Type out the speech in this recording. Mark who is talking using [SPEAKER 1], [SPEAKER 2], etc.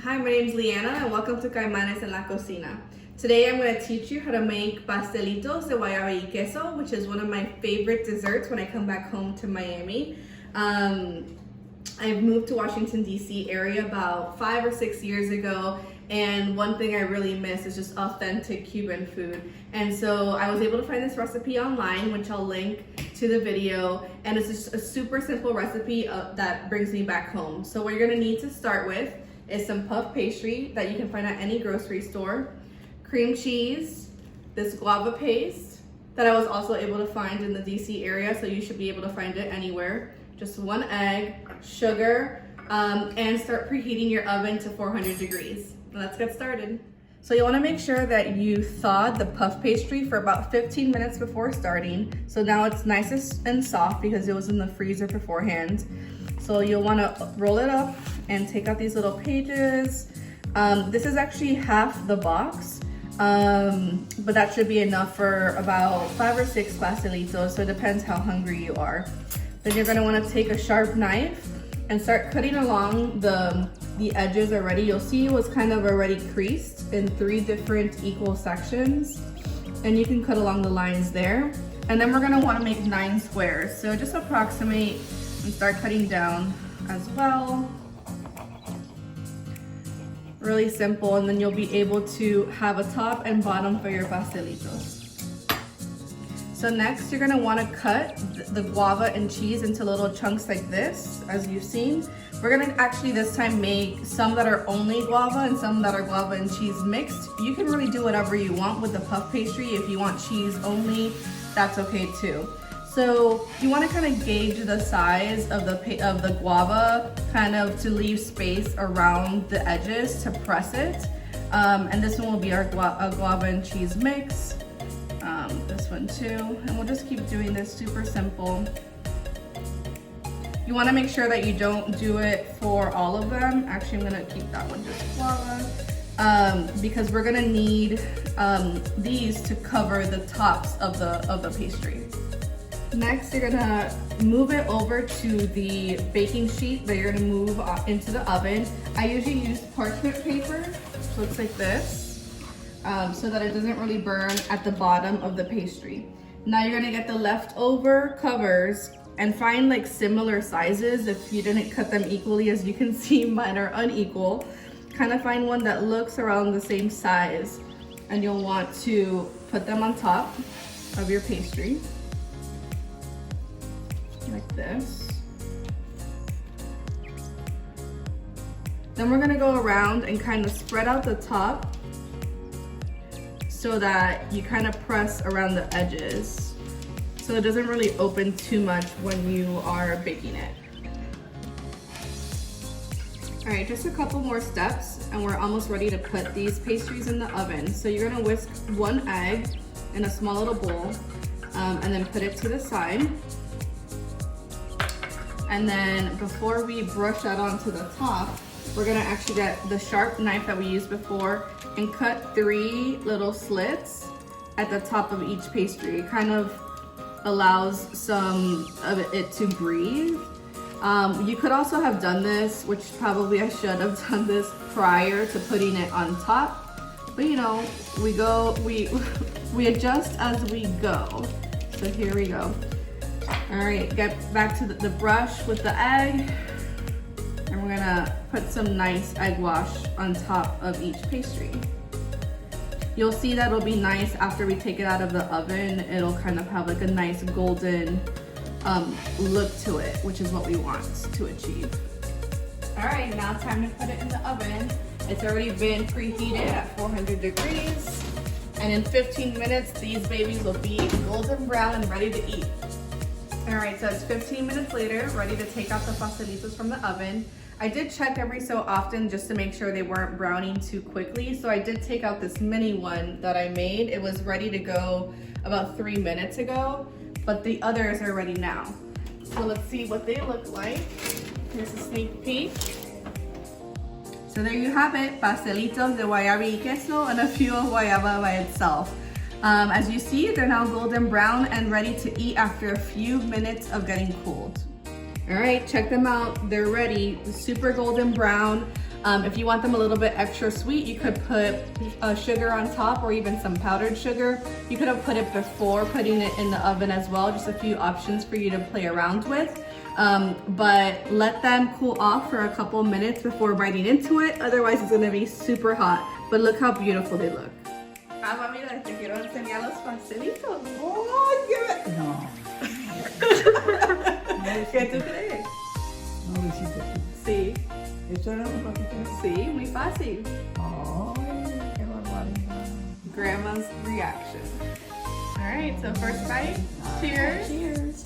[SPEAKER 1] Hi, my name is Leanna and welcome to Caimanes en la Cocina. Today I'm going to teach you how to make pastelitos de guayaba y queso, which is one of my favorite desserts when I come back home to Miami. I've moved to Washington, D.C. area about 5 or 6 years ago, and one thing I really miss is just authentic Cuban food. And so I was able to find this recipe online, which I'll link to the video, and it's just a super simple recipe that brings me back home. So what you're gonna need to start with is some puff pastry that you can find at any grocery store, cream cheese, this guava paste that I was also able to find in the DC area, so you should be able to find it anywhere, just 1 egg, sugar, and start preheating your oven to 400 degrees. Let's get started. So you want to make sure that you thawed the puff pastry for about 15 minutes before starting. So now it's nice and soft because it was in the freezer beforehand. So you'll want to roll it up and take out these little pages. This is actually half the box, but that should be enough for about 5 or 6 pastelitos, so it depends how hungry you are. Then you're gonna wanna take a sharp knife and start cutting along the edges already. You'll see it was kind of already creased in 3 different equal sections, and you can cut along the lines there. And then we're gonna wanna make 9 squares. So just approximate and start cutting down as well. Really simple, and then you'll be able to have a top and bottom for your pastelitos. So next you're gonna wanna cut the guava and cheese into little chunks like this, as you've seen. We're gonna actually this time make some that are only guava and some that are guava and cheese mixed. You can really do whatever you want with the puff pastry. If you want cheese only, that's okay too. So you want to kind of gauge the size of the guava, kind of to leave space around the edges to press it. And this one will be our guava and cheese mix. This one too, and we'll just keep doing this super simple. You want to make sure that you don't do it for all of them. Actually, I'm going to keep that one just guava, because we're going to need these to cover the tops of the pastry. Next, you're gonna move it over to the baking sheet that you're gonna move into the oven. I usually use parchment paper, so it's like this, so that it doesn't really burn at the bottom of the pastry. Now you're gonna get the leftover covers and find like similar sizes. If you didn't cut them equally, as you can see, mine are unequal. Kind of find one that looks around the same size, and you'll want to put them on top of your pastry. Like this. Then we're gonna go around and kind of spread out the top so that you kind of press around the edges so it doesn't really open too much when you are baking it. All right, just a couple more steps and we're almost ready to put these pastries in the oven. So you're gonna whisk 1 egg in a small little bowl, and then put it to the side. And then before we brush that onto the top, we're gonna actually get the sharp knife that we used before and cut 3 little slits at the top of each pastry. It kind of allows some of it to breathe. You could also have done this, which probably I should have done this prior to putting it on top. But you know, we adjust as we go. So here we go. All right, get back to the brush with the egg, and we're gonna put some nice egg wash on top of each pastry. You'll see that it'll be nice after we take it out of the oven. It'll kind of have like a nice golden look to it, which is what we want to achieve. All right, now it's time to put it in the oven. It's already been preheated at 400 degrees, and in 15 minutes, these babies will be golden brown and ready to eat. All right, so it's 15 minutes later, ready to take out the pastelitos from the oven. I did check every so often just to make sure they weren't browning too quickly. So I did take out this mini one that I made. It was ready to go about 3 minutes ago, but the others are ready now. So let's see what they look like. Here's a sneak peek. So there you have it, pastelitos de guayaba y queso and a few of guayaba by itself. As you see, they're now golden brown and ready to eat after a few minutes of getting cooled. All right, check them out. They're ready. Super golden brown. If you want them a little bit extra sweet, you could put sugar on top or even some powdered sugar. You could have put it before putting it in the oven as well. Just a few options for you to play around with. But let them cool off for a couple minutes before biting into it. Otherwise, it's gonna be super hot. But look how beautiful they look. Ah, mira, te quiero enseñar los pastelitos.
[SPEAKER 2] ¡Oh, qué no!
[SPEAKER 1] ¿Qué tú crees?
[SPEAKER 2] No lo hiciste tú.
[SPEAKER 1] Sí.
[SPEAKER 2] ¿Eso era un poquito?
[SPEAKER 1] Sí, muy fácil.
[SPEAKER 2] ¡Ay, qué barbaridad!
[SPEAKER 1] Grandma's reaction. All right, so first bite. Cheers.
[SPEAKER 2] Cheers.